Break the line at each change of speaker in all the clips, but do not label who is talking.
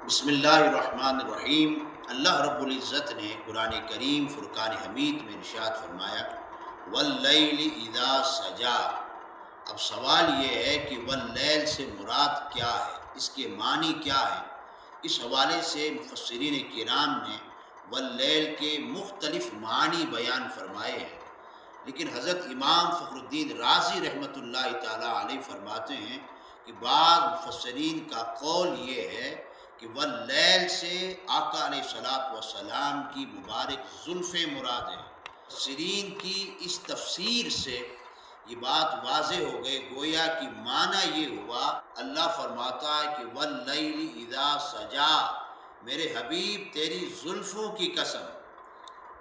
بسم اللہ الرحمن الرحیم۔ اللہ رب العزت نے قرآن کریم فرقان حمید میں ارشاد فرمایا واللیل اذا سجا۔ اب سوال یہ ہے کہ واللیل سے مراد کیا ہے، اس کے معنی کیا ہے؟ اس حوالے سے مفسرین کرام نے واللیل کے مختلف معنی بیان فرمائے ہیں، لیکن حضرت امام فخر الدین رازی رحمۃ اللہ تعالیٰ علیہ فرماتے ہیں کہ بعض مفسرین کا قول یہ ہے کہ واللیل سے آقا علیہ الصلوۃ والسلام کی مبارک زلفیں مراد ہیں۔ مفسرین کی اس تفسیر سے یہ بات واضح ہو گئی، گویا کہ معنی یہ ہوا، اللہ فرماتا ہے کہ واللیل اذا سجا، میرے حبیب تیری زلفوں کی قسم۔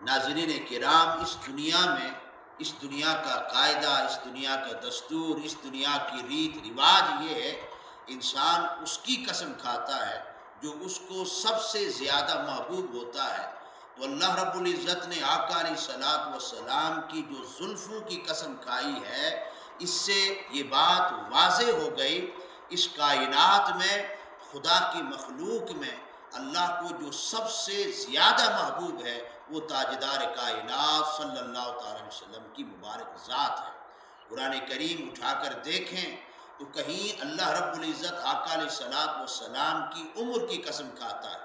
ناظرین کرام، اس دنیا کا قاعدہ، اس دنیا کا دستور، اس دنیا کی ریت رواج یہ ہے، انسان اس کی قسم کھاتا ہے جو اس کو سب سے زیادہ محبوب ہوتا ہے۔ تو اللہ رب العزت نے آقا علیہ الصلوۃ والسلام کی جو زلفوں کی قسم کھائی ہے، اس سے یہ بات واضح ہو گئی، اس کائنات میں، خدا کی مخلوق میں اللہ کو جو سب سے زیادہ محبوب ہے وہ تاجدار کائنات صلی اللہ تعالی علیہ وسلم کی مبارک ذات ہے۔ قرآن کریم اٹھا کر دیکھیں تو کہیں اللہ رب العزت آقا علیہ الصلوۃ والسلام کی عمر کی قسم کھاتا ہے،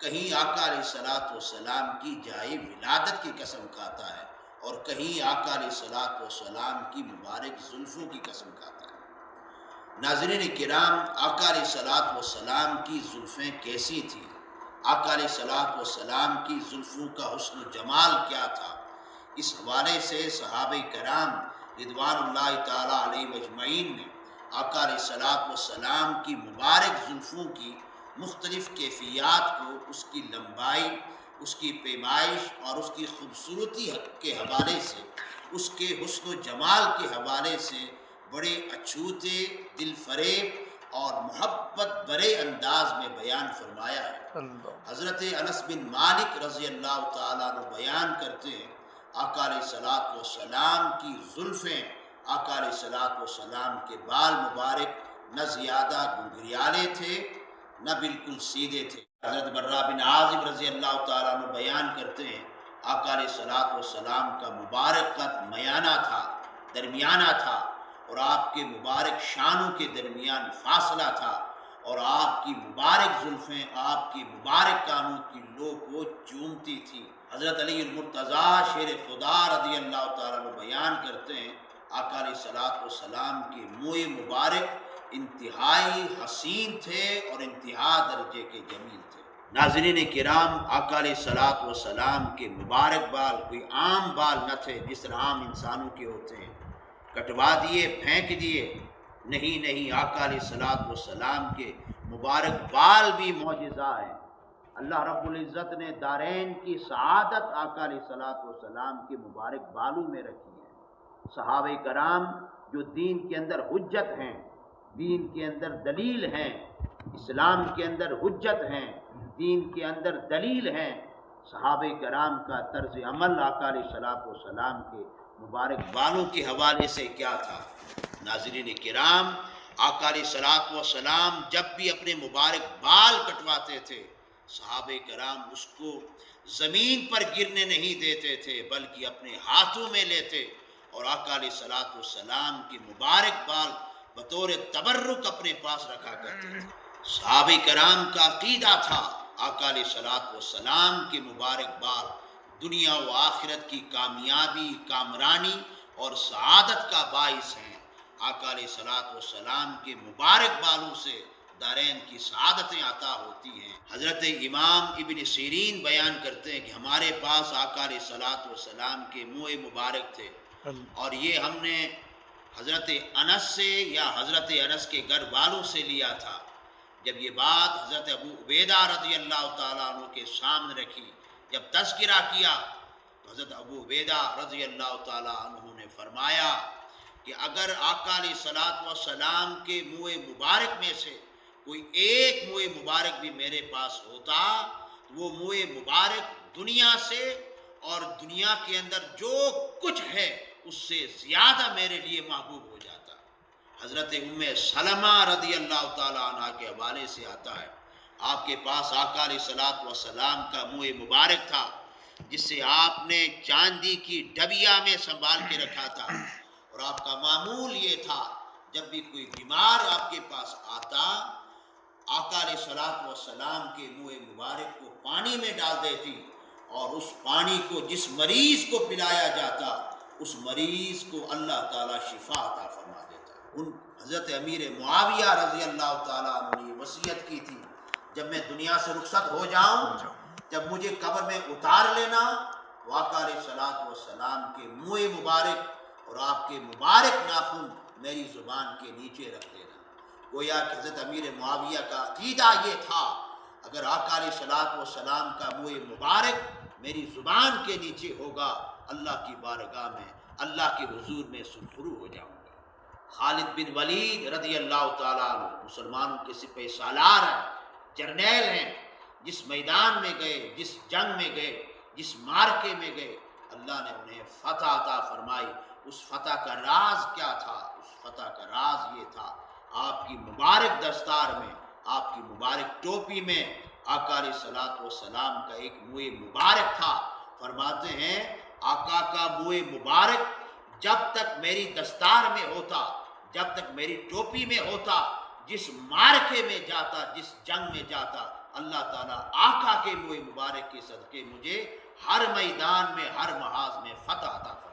کہیں آقا علیہ الصلوۃ والسلام کی جائے ولادت کی قسم کھاتا ہے، اور کہیں آقا علیہ الصلوۃ والسلام کی مبارک زلفوں کی قسم کھاتا ہے۔ ناظرین کرام، آقا علیہ الصلوۃ والسلام کی زلفیں کیسی تھیں؟ آقا علیہ الصلوۃ والسلام کی زلفوں کا حسن و جمال کیا تھا؟ اس حوالے سے صحابہ کرام رضوان اللہ تعالیٰ علیہ مجمعین نے آقا علیہ الصلوۃ والسلام کی مبارک زلفوں کی مختلف کیفیات کو، اس کی لمبائی، اس کی پیمائش اور اس کی خوبصورتی کے حوالے سے، اس کے حسن و جمال کے حوالے سے بڑے اچھوتے، دل فریب اور محبت برے انداز میں بیان فرمایا ہے۔ حضرت انس بن مالک رضی اللہ تعالیٰ عنہ بیان کرتے ہیں، آقا علیہ الصلوۃ والسلام کی زلفیں، آقا علیہ الصلوۃ والسلام کے بال مبارک نہ زیادہ گھنگھریالے تھے نہ بالکل سیدھے تھے۔ حضرت برا بن عازب رضی اللہ تعالیٰ عنہ بیان کرتے ہیں، آقا علیہ الصلوۃ والسلام کا مبارک قد میانہ تھا، درمیانہ تھا، اور آپ کے مبارک شانوں کے درمیان فاصلہ تھا، اور آپ کی مبارک زلفیں آپ کی مبارک کانوں کی لو کو چومتی تھی۔ حضرت علی المرتضیٰ شیر خدا رضی اللہ تعالیٰ عنہ بیان کرتے ہیں، آقا علیہ الصلوۃ والسلام کے منہ مبارک انتہائی حسین تھے اور انتہا درجے کے جمیل تھے۔ ناظرین کرام، آقا علیہ الصلوۃ والسلام کے مبارک بال کوئی عام بال نہ تھے جس طرح عام انسانوں کے ہوتے ہیں، کٹوا دیے پھینک دیے، نہیں، آقا علیہ الصلوۃ والسلام کے مبارک بال بھی معجزہ ہیں۔ اللہ رب العزت نے دارین کی سعادت آقا علیہ الصلوۃ والسلام کے مبارک بالوں میں رکھی ہے۔ صحابہ کرام جو دین کے اندر حجت ہیں، دین کے اندر دلیل ہیں، اسلام کے اندر حجت ہیں، دین کے اندر دلیل ہیں، صحابہ کرام کا طرز عمل آقا علیہ الصلوۃ والسلام کے مبارک بالوں کے حوالے سے کیا تھا؟ ناظرین کرام، آقا علیہ الصلوۃ والسلام جب بھی اپنے مبارک بال کٹواتے تھے، صحابہ کرام اس کو زمین پر گرنے نہیں دیتے تھے بلکہ اپنے ہاتھوں میں لیتے اور آقا علیہ الصلوۃ والسلام کے مبارک بال بطور تبرک اپنے پاس رکھا کرتے تھے۔ صحابہ کرام کا عقیدہ تھا آقا علیہ الصلوۃ والسلام کے مبارک بال دنیا و آخرت کی کامیابی، کامرانی اور سعادت کا باعث ہیں۔ آقا علیہ الصلوۃ والسلام کے مبارک بالوں سے دارین کی سعادتیں عطا ہوتی ہیں۔ حضرت امام ابن سیرین بیان کرتے ہیں کہ ہمارے پاس آقا علیہ الصلوۃ والسلام کے منہ مبارک تھے، اور یہ ہم نے حضرت انس سے یا حضرت انس کے گھر والوں سے لیا تھا۔ جب یہ بات حضرت ابو عبیدہ رضی اللہ تعالیٰ عنہ کے سامنے رکھی، جب تذکرہ کیا تو حضرت ابو عبیدہ رضی اللہ تعالیٰ عنہ نے فرمایا کہ اگر آقا علیہ الصلوۃ والسلام کے منہ مبارک میں سے کوئی ایک منہ مبارک بھی میرے پاس ہوتا تو وہ منہ مبارک دنیا سے اور دنیا کے اندر جو کچھ ہے اس سے زیادہ میرے لیے محبوب ہو جاتا۔ حضرت ام سلمہ رضی اللہ تعالیٰ عنہ کے حوالے سے آتا ہے، آپ کے پاس آقا علیہ الصلوۃ والسلام کا منہ مبارک تھا جس سے آپ نے چاندی کی ڈبیا میں سنبھال کے رکھا تھا، اور آپ کا معمول یہ تھا جب بھی کوئی بیمار آپ کے پاس آتا، آقا علیہ الصلوۃ والسلام کے منہ مبارک کو پانی میں ڈال دیتی، اور اس پانی کو جس مریض کو پلایا جاتا اس مریض کو اللہ تعالیٰ شفا عطا فرما دیتا۔ ان حضرت امیر معاویہ رضی اللہ تعالیٰ عنہ نے وصیت کی تھی، جب میں دنیا سے رخصت ہو جاؤں، جب مجھے قبر میں اتار لینا، تو آقا علیہ الصلوۃ والسلام کے منہ مبارک اور آپ کے مبارک ناخن میری زبان کے نیچے رکھ دینا۔ گویا کہ حضرت امیر معاویہ کا عقیدہ یہ تھا، اگر آقا علیہ الصلوۃ والسلام کا منہ مبارک میری زبان کے نیچے ہوگا، اللہ کی بارگاہ میں اللہ کے حضور میں سرخرو ہو جاؤں گا۔ خالد بن ولید رضی اللہ تعالیٰ عنہ مسلمانوں کے سپہ سالار ہیں، جرنیل ہیں، جس میدان میں گئے، جس جنگ میں گئے، جس مارکے میں گئے، اللہ نے انہیں فتح عطا فرمائی۔ اس فتح کا راز کیا تھا؟ اس فتح کا راز یہ تھا، آپ کی مبارک دستار میں، آپ کی مبارک ٹوپی میں آقا علیہ الصلوۃ والسلام کا ایک منہ مبارک تھا۔ فرماتے ہیں آقا کا منہ مبارک جب تک میری دستار میں ہوتا، جب تک میری ٹوپی میں ہوتا، جس مارکے میں جاتا، جس جنگ میں جاتا، اللہ تعالیٰ آقا کے منہ مبارک کے صدقے مجھے ہر میدان میں، ہر محاذ میں فتح عطا فرماتا۔